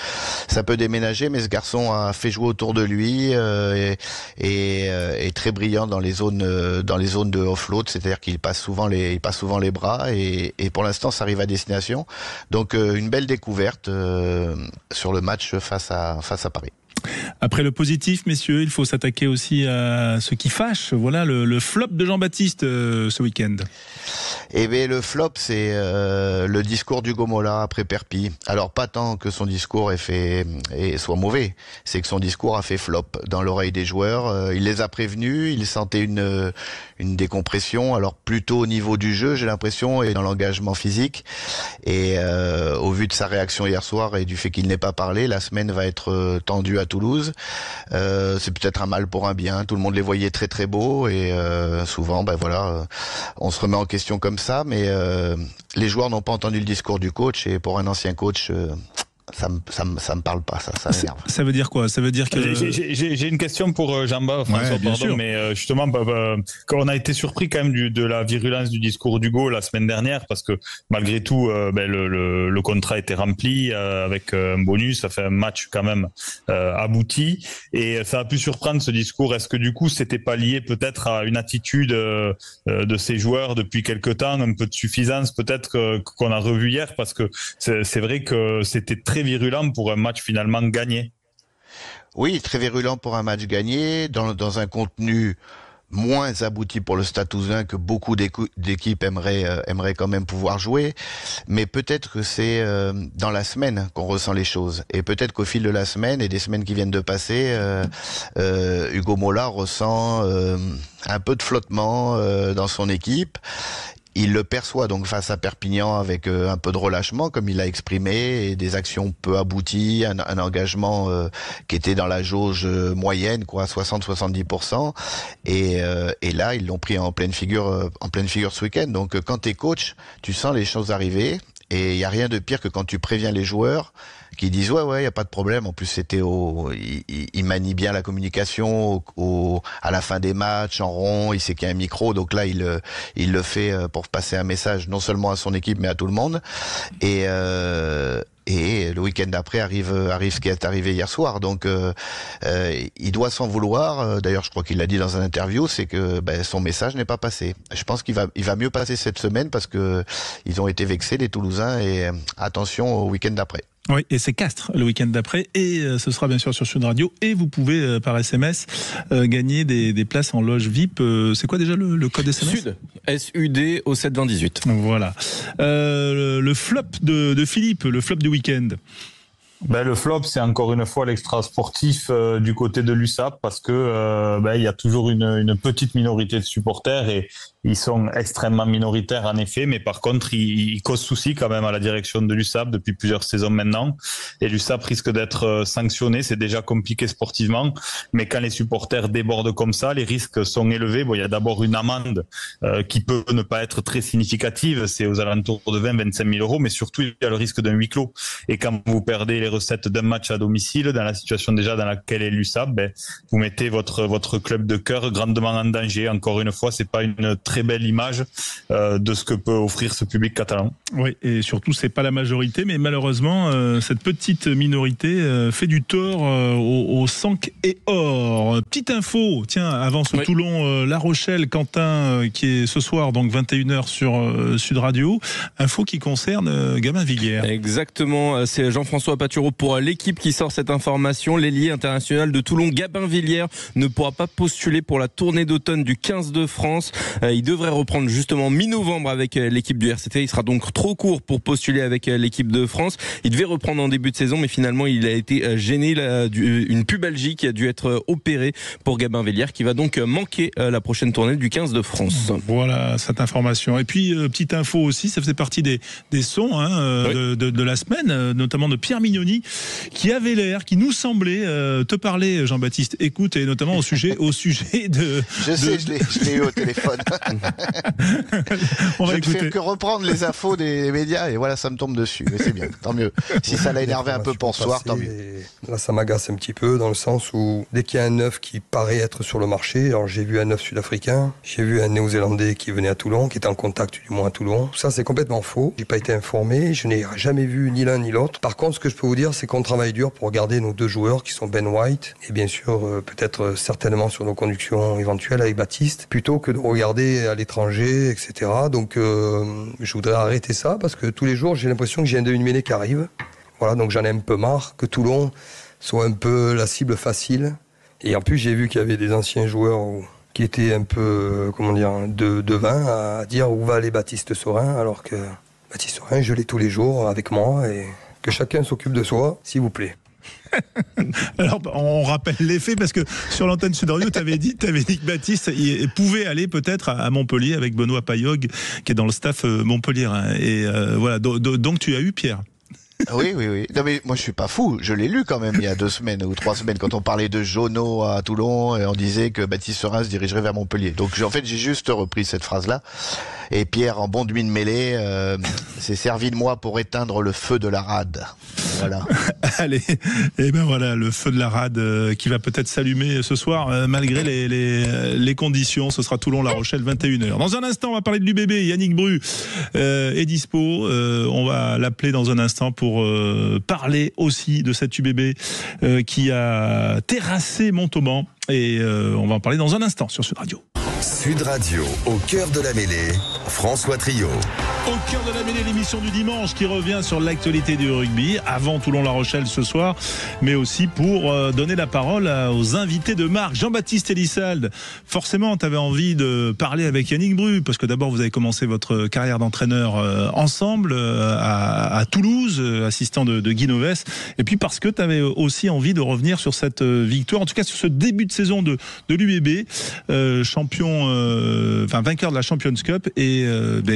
déménager, mais ce garçon a fait jouer autour de lui et est très brillant dans les zones de offload, c'est-à-dire qu'il passe souvent les bras, et pour l'instant ça arrive à destination. Donc une belle découverte sur le match face à Paris. Après le positif, messieurs, il faut s'attaquer aussi à ce qui fâche. Voilà le flop de Jean-Baptiste ce week-end. Le flop, c'est le discours d'Hugo Mola après Perpi. Alors pas tant que son discours soit mauvais, c'est que son discours a fait flop dans l'oreille des joueurs. Il les a prévenus, il sentait une décompression, alors plutôt au niveau du jeu, j'ai l'impression, et dans l'engagement physique. Et au vu de sa réaction hier soir et du fait qu'il n'ait pas parlé, la semaine va être tendue à Toulouse. C'est peut-être un mal pour un bien. Tout le monde les voyait très très beaux, et souvent, on se remet en question comme ça, mais les joueurs n'ont pas entendu le discours du coach, et pour un ancien coach, ça me parle pas, ça m'énerve. Ça veut dire quoi? Ça veut dire que j'ai une question pour Jean-Baptiste, François, bien sûr. Mais justement, quand on a été surpris quand même de la virulence du discours d'Hugo la semaine dernière, parce que malgré tout, le contrat était rempli avec un bonus, ça fait un match quand même abouti, et ça a pu surprendre ce discours. Est-ce que du coup, c'était pas lié peut-être à une attitude de ces joueurs depuis quelque temps, un peu de suffisance peut-être qu'on a revu hier, parce que c'est vrai que c'était très virulent pour un match finalement gagné. Oui, très virulent pour un match gagné, dans un contenu moins abouti pour le Stade Toulousain que beaucoup d'équipes aimeraient quand même pouvoir jouer, mais peut-être que c'est dans la semaine qu'on ressent les choses, et peut-être qu'au fil de la semaine et des semaines qui viennent de passer, Hugo Mola ressent un peu de flottement dans son équipe. il le perçoit donc face à Perpignan avec un peu de relâchement, comme il l'a exprimé, et des actions peu abouties, un engagement qui était dans la jauge moyenne, quoi, 60-70%. Et là, ils l'ont pris en pleine figure ce week-end. Donc, quand t'es coach, tu sens les choses arriver. Et il y a rien de pire que quand tu préviens les joueurs qui disent ouais, y a pas de problème. En plus, il manie bien la communication à la fin des matchs en rond. Il sait qu'il y a un micro, donc là il le fait pour passer un message non seulement à son équipe mais à tout le monde. Et le week-end d'après arrive ce qui est arrivé hier soir. Donc il doit s'en vouloir. D'ailleurs, je crois qu'il l'a dit dans un interview, c'est que son message n'est pas passé. Je pense qu'il va mieux passer cette semaine parce que ils ont été vexés les Toulousains et attention au week-end d'après. Oui, et c'est Castres le week-end d'après, et ce sera bien sûr sur Sud Radio, et vous pouvez par SMS gagner des places en loge VIP. C'est quoi déjà le code SMS ? Sud, SUD au 72018. Voilà. Le flop de Philippe, le flop du week-end. Le flop, c'est encore une fois l'extra sportif du côté de l'USAP, parce que il y a toujours une petite minorité de supporters et ils sont extrêmement minoritaires en effet, mais par contre ils causent souci quand même à la direction de l'USAP depuis plusieurs saisons maintenant, et l'USAP risque d'être sanctionné. C'est déjà compliqué sportivement, mais quand les supporters débordent comme ça, les risques sont élevés. Il y a d'abord une amende qui peut ne pas être très significative, c'est aux alentours de 20-25 000 euros, mais surtout il y a le risque d'un huis clos, et quand vous perdez les recettes d'un match à domicile, dans la situation déjà dans laquelle est l'USAP, vous mettez votre club de cœur grandement en danger. Encore une fois, c'est pas une très belle image de ce que peut offrir ce public catalan. Oui, et surtout c'est pas la majorité, mais malheureusement cette petite minorité fait du tort au Sank et Or. Petite info, tiens, avant ce Toulon La Rochelle, Quentin, qui est ce soir donc 21h sur Sud Radio, info qui concerne Gabin Villière. Exactement, c'est Jean-François Patureau pour l'équipe qui sort cette information. L'ailier international de Toulon, Gabin Villière, ne pourra pas postuler pour la tournée d'automne du 15 de France. Il devrait reprendre justement mi-novembre avec l'équipe du RCT. Il sera donc trop court pour postuler avec l'équipe de France. Il devait reprendre en début de saison, mais finalement il a été gêné. Une pubalgie qui a dû être opérée pour Gabin Villière, qui va donc manquer la prochaine tournée du 15 de France. Voilà cette information. Et puis petite info aussi, ça faisait partie des sons de la semaine, notamment de Pierre Mignoni, qui avait l'air, qui nous semblait te parler, Jean-Baptiste. Écoute, et notamment au sujet de. Je l'ai eu au téléphone. Je ne fais que reprendre les infos des médias et voilà, ça me tombe dessus. Mais c'est bien, tant mieux. Si ça l'a énervé un peu pour ce soir, tant mieux. Là, ça m'agace un petit peu dans le sens où dès qu'il y a un neuf qui paraît être sur le marché, alors j'ai vu un neuf sud-africain, j'ai vu un néo-zélandais qui venait à Toulon, qui était en contact du moins à Toulon. Tout ça, c'est complètement faux. J'ai pas été informé, je n'ai jamais vu ni l'un ni l'autre. Par contre, ce que je peux vous dire, c'est qu'on travaille dur pour garder nos deux joueurs qui sont Ben White et bien sûr peut-être certainement sur nos conductions éventuelles avec Baptiste, plutôt que de regarder à l'étranger, etc. Donc je voudrais arrêter ça parce que tous les jours j'ai l'impression que j'ai un demi-mêlée qui arrive. Voilà, donc j'en ai un peu marre que Toulon soit un peu la cible facile. Et en plus j'ai vu qu'il y avait des anciens joueurs qui étaient un peu devin à dire où va aller Baptiste Saurin, alors que Baptiste Saurin je l'ai tous les jours avec moi et que chacun s'occupe de soi, s'il vous plaît. Alors, on rappelle les faits parce que sur l'antenne Sud Radio, tu avais dit que Baptiste pouvait aller peut-être à Montpellier avec Benoît Payog, qui est dans le staff Montpellier. Et voilà, donc tu as eu Pierre. Oui. Non mais moi je suis pas fou. Je l'ai lu quand même il y a 2 semaines ou 3 semaines quand on parlait de Jono à Toulon et on disait que Baptiste Saurin se dirigerait vers Montpellier. Donc en fait j'ai juste repris cette phrase-là. Et Pierre, en bon demi de mêlée, s'est servi de moi pour éteindre le feu de la rade. Voilà. Allez, et ben voilà, le feu de la rade qui va peut-être s'allumer ce soir malgré les conditions. Ce sera Toulon-La Rochelle 21h. Dans un instant, on va parler de l'UBB. Yannick Bru est dispo. On va l'appeler dans un instant pour parler aussi de cette UBB qui a terrassé Montauban. Et on va en parler dans un instant sur Sud Radio. Sud Radio, au cœur de la mêlée, François Trio. Au cœur de la mêlée, l'émission du dimanche qui revient sur l'actualité du rugby, avant Toulon-La Rochelle ce soir, mais aussi pour donner la parole aux invités de marque. Jean-Baptiste Elissalde, forcément, tu avais envie de parler avec Yannick Bru, parce que d'abord, vous avez commencé votre carrière d'entraîneur ensemble à Toulouse, assistant de Guy Novès, et puis parce que tu avais aussi envie de revenir sur cette victoire, en tout cas sur ce début de saison de l'UBB, vainqueur de la Champions Cup et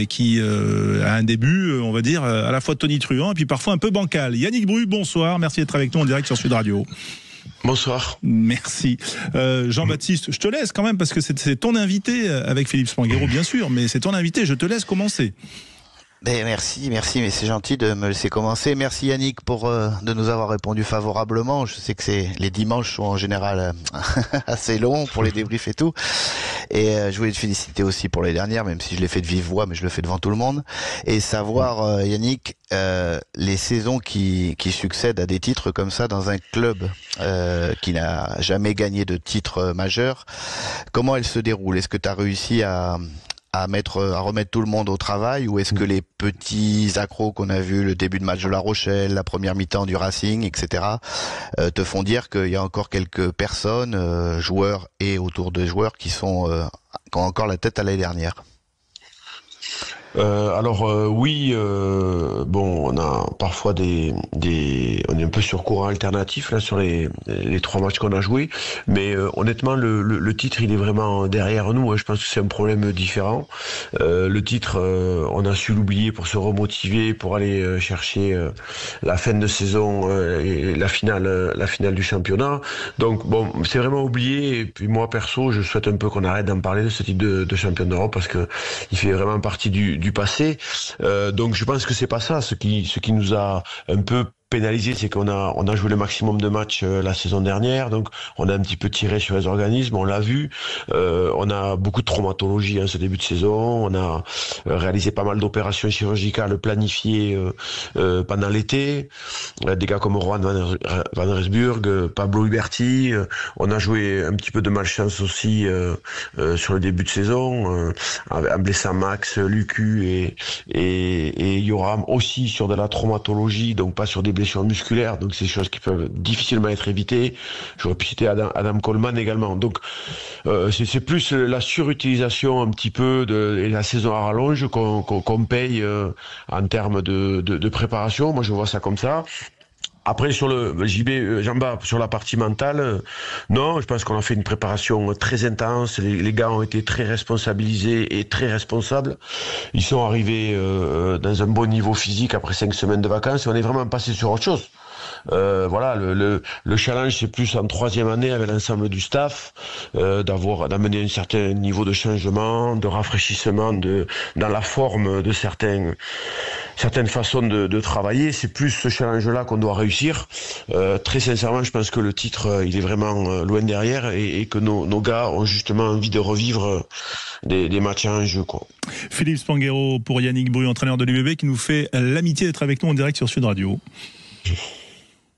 qui a un début, on va dire, à la fois tonitruant et puis parfois un peu bancal. Yannick Bru, bonsoir, merci d'être avec nous en direct sur Sud Radio. Bonsoir. Merci. Jean-Baptiste, je te laisse quand même parce que c'est ton invité avec Philippe Spanghero, bien sûr, mais c'est ton invité, je te laisse commencer. Merci, mais c'est gentil de me laisser commencer. Merci Yannick de nous avoir répondu favorablement. Je sais que les dimanches sont en général assez longs pour les débriefs et tout. Et je voulais te féliciter aussi pour les dernières, même si je l'ai fait de vive voix, mais je le fais devant tout le monde. Et savoir, Yannick, les saisons qui succèdent à des titres comme ça dans un club qui n'a jamais gagné de titre majeur, comment elles se déroulent? Est-ce que tu as réussi à remettre tout le monde au travail, ou est-ce que les petits accros qu'on a vus, le début de match de La Rochelle, la première mi-temps du Racing, etc., te font dire qu'il y a encore quelques personnes, joueurs et autour de joueurs, qui ont encore la tête à l'année dernière? Oui, on a parfois on est un peu sur courant alternatif là sur les 3 matchs qu'on a joués, mais honnêtement le titre il est vraiment derrière nous. Je pense que c'est un problème différent. Le titre, on a su l'oublier pour se remotiver, pour aller chercher la fin de saison et la finale du championnat. Donc c'est vraiment oublié. Et puis moi perso, je souhaite un peu qu'on arrête d'en parler de ce type de champion d'Europe, parce que il fait vraiment partie du passé. Donc je pense que c'est pas ça ce qui nous a un peu pénalisé, c'est qu'on a joué le maximum de matchs la saison dernière, donc on a un petit peu tiré sur les organismes, on l'a vu. On a beaucoup de traumatologie ce début de saison, on a réalisé pas mal d'opérations chirurgicales planifiées pendant l'été, des gars comme Rohan van Resburg, Pablo Huberti, on a joué un petit peu de malchance aussi sur le début de saison, en blessant Max, Lucu et Yoram, aussi sur de la traumatologie, donc pas sur des blessures musculaires, donc c'est des choses qui peuvent difficilement être évitées. J'aurais pu citer Adam Coleman également. Donc c'est plus la surutilisation un petit peu et la saison à rallonge qu'on paye en termes de préparation. Moi je vois ça comme ça. Après sur le Jamba, sur la partie mentale, non, je pense qu'on a fait une préparation très intense. Les gars ont été très responsabilisés et très responsables. Ils sont arrivés dans un bon niveau physique après 5 semaines de vacances. Et on est vraiment passé sur autre chose. Le challenge, c'est plus en 3e année avec l'ensemble du staff, d'amener un certain niveau de changement, de rafraîchissement dans la forme de certaines façons de travailler. C'est plus ce challenge-là qu'on doit réussir. Très sincèrement, je pense que le titre, il est vraiment loin derrière, et que nos gars ont justement envie de revivre des matchs en jeu, quoi. Philippe Spanghero pour Yannick Bru, entraîneur de l'UBB, qui nous fait l'amitié d'être avec nous en direct sur Sud Radio.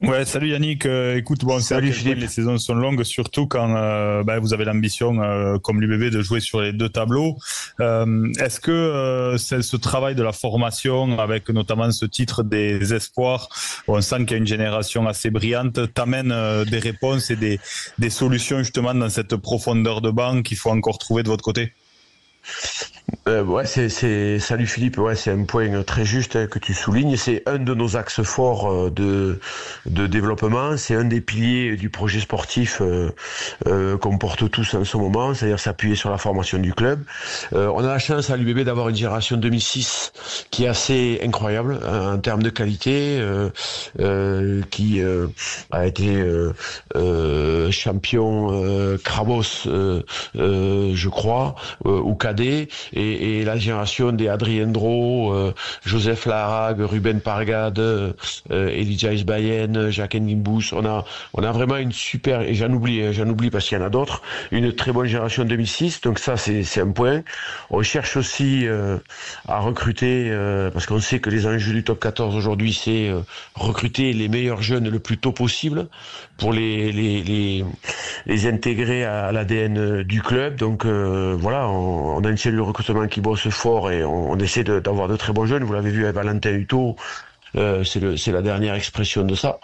Ouais, salut Yannick. Écoute, salut Philippe. Les saisons sont longues, surtout quand vous avez l'ambition, comme l'UBB, de jouer sur les 2 tableaux. Est-ce que ce travail de la formation, avec notamment ce titre des espoirs, on sent qu'il y a une génération assez brillante, t'amène des réponses et des solutions justement dans cette profondeur de banc qu'il faut encore trouver de votre côté? Salut Philippe, c'est un point très juste que tu soulignes. C'est un de nos axes forts de développement. C'est un des piliers du projet sportif qu'on porte tous en ce moment, c'est-à-dire s'appuyer sur la formation du club. On a la chance à l'UBB d'avoir une génération 2006 qui est assez incroyable en termes de qualité, qui a été champion Krabos, je crois, ou cadet, et la génération des Adrien Dro, Joseph Larag, Ruben Pargade, Elijah Isbayen, Jacques Nguimbous. On a vraiment une super, et j'en oublie parce qu'il y en a d'autres, une très bonne génération 2006. Donc ça, c'est un point. On cherche aussi à recruter, parce qu'on sait que les enjeux du top 14 aujourd'hui, c'est recruter les meilleurs jeunes le plus tôt possible pour les intégrer à l'ADN du club. Donc on a une cellule de recrutement qui bosse fort, et on essaie d'avoir de très bons jeunes. Vous l'avez vu avec Valentin Hutto, c'est la dernière expression de ça.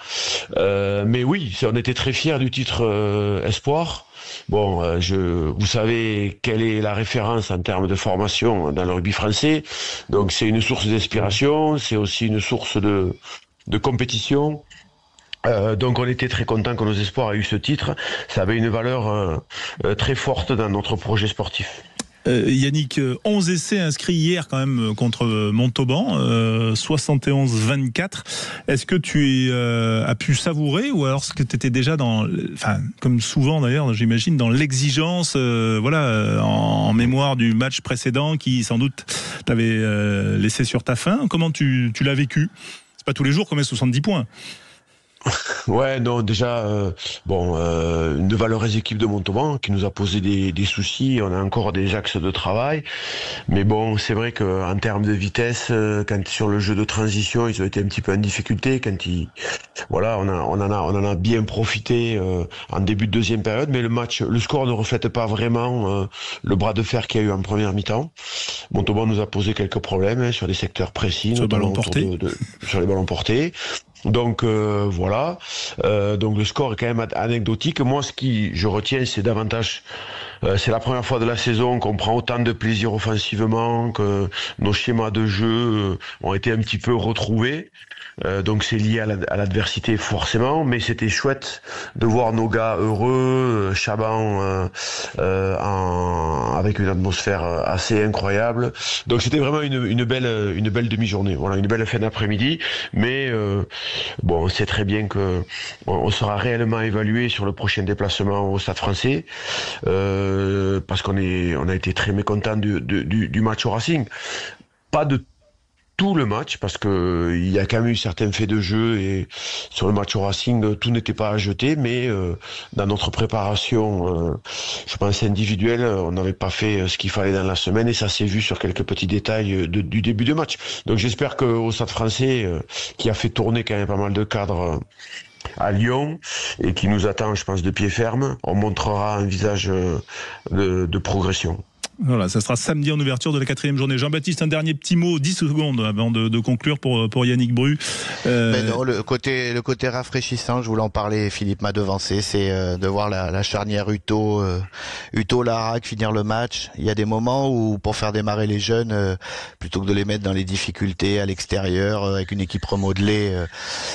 Mais oui, on était très fiers du titre Espoir. Vous savez quelle est la référence en termes de formation dans le rugby français. Donc c'est une source d'inspiration, c'est aussi une source de compétition. Donc on était très content que nos espoirs aient eu ce titre. Ça avait une valeur très forte dans notre projet sportif. Yannick, 11 essais inscrits hier quand même contre Montauban, 71-24. Est-ce que tu as pu savourer, ou alors est-ce que tu étais déjà comme souvent d'ailleurs, j'imagine, dans l'exigence, en mémoire du match précédent qui sans doute t'avait laissé sur ta faim? Comment tu l'as vécu? C'est pas tous les jours qu'on met 70 points. Ouais, non, déjà, une valeureuse équipe de Montauban qui nous a posé des soucis. On a encore des axes de travail, mais bon, c'est vrai que en termes de vitesse, quand sur le jeu de transition, ils ont été un petit peu en difficulté. On en a bien profité en début de deuxième période, mais le score ne reflète pas vraiment le bras de fer qu'il y a eu en première mi-temps. Montauban nous a posé quelques problèmes sur des secteurs précis, sur les ballons portés. Donc voilà. Donc le score est quand même anecdotique. Moi, ce qui je retiens, c'est davantage. C'est la première fois de la saison qu'on prend autant de plaisir offensivement, que nos schémas de jeu ont été un petit peu retrouvés. Donc c'est lié à l'adversité forcément, mais c'était chouette de voir nos gars heureux, Chaban avec une atmosphère assez incroyable. Donc c'était vraiment une belle demi-journée, voilà, une belle fin d'après-midi. Mais on sait très bien que on sera réellement évalué sur le prochain déplacement au Stade Français, parce qu'on a été très mécontents du match au Racing. Pas de tout le match, parce que il y a quand même eu certains faits de jeu, et sur le match au Racing, tout n'était pas à jeter, mais dans notre préparation, je pense individuelle, on n'avait pas fait ce qu'il fallait dans la semaine, et ça s'est vu sur quelques petits détails du début de match. Donc j'espère qu'au Stade Français, qui a fait tourner quand même pas mal de cadres à Lyon, et qui nous attend, je pense, de pied ferme, on montrera un visage de progression. Voilà, ça sera samedi en ouverture de la 4e journée. Jean-Baptiste, un dernier petit mot, 10 secondes avant de conclure pour Yannick Bru. Mais non, le côté rafraîchissant, je voulais en parler, Philippe m'a devancé, c'est de voir la charnière Uto-Larac finir le match. Il y a des moments où, pour faire démarrer les jeunes, plutôt que de les mettre dans les difficultés à l'extérieur, avec une équipe remodelée,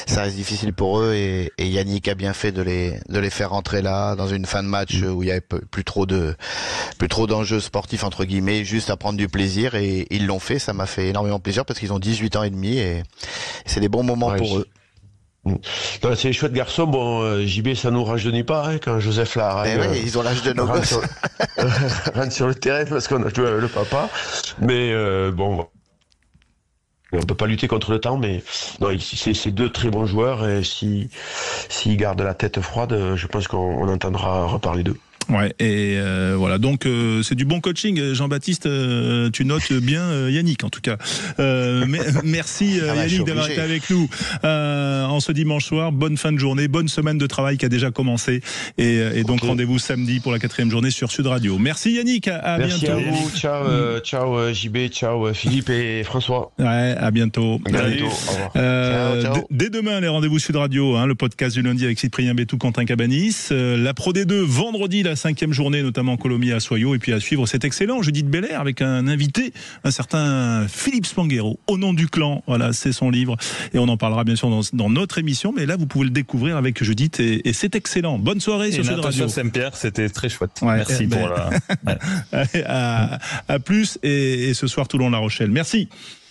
ça reste difficile pour eux, et Yannick a bien fait de les faire rentrer là, dans une fin de match où il y avait plus trop d'enjeux sportifs entre guillemets, juste à prendre du plaisir, et ils l'ont fait. Ça m'a fait énormément plaisir parce qu'ils ont 18 ans et demi, et c'est des bons moments pour eux. C'est les chouettes garçons. Bon, JB, ça nous rajeunit pas, hein, quand Joseph Larac ils ont l'âge de nos gosses rentre sur le terrain, parce qu'on a joué avec le papa, mais on peut pas lutter contre le temps, mais non, c'est deux très bons joueurs, et s'ils gardent la tête froide, je pense qu'on entendra reparler d'eux. Ouais, et voilà, donc c'est du bon coaching, Jean-Baptiste, tu notes bien Yannick en tout cas. Merci Yannick d'avoir été avec nous en ce dimanche soir. Bonne fin de journée, bonne semaine de travail qui a déjà commencé, et donc rendez-vous samedi pour la 4e journée sur Sud Radio. Merci Yannick, à bientôt. Merci à vous, ciao JB, ciao Philippe et François. Ouais, à bientôt. À bientôt. Au revoir. Ciao. Dès demain, les rendez-vous Sud Radio, le podcast du lundi avec Cyprien Bétou, Quentin Cabanis, la Pro D2 vendredi, la 5e journée, notamment Colomiers à Soyaux, et puis à suivre cet excellent Judith Belair avec un invité, un certain Philippe Spanghero, Au nom du clan. Voilà, c'est son livre, et on en parlera bien sûr dans notre émission, mais là vous pouvez le découvrir avec Judith, et c'est excellent. Bonne soirée sur Sud Radio. Saint-Pierre, c'était très chouette. Ouais, merci pour la... à plus, et ce soir Toulon-La Rochelle. Merci.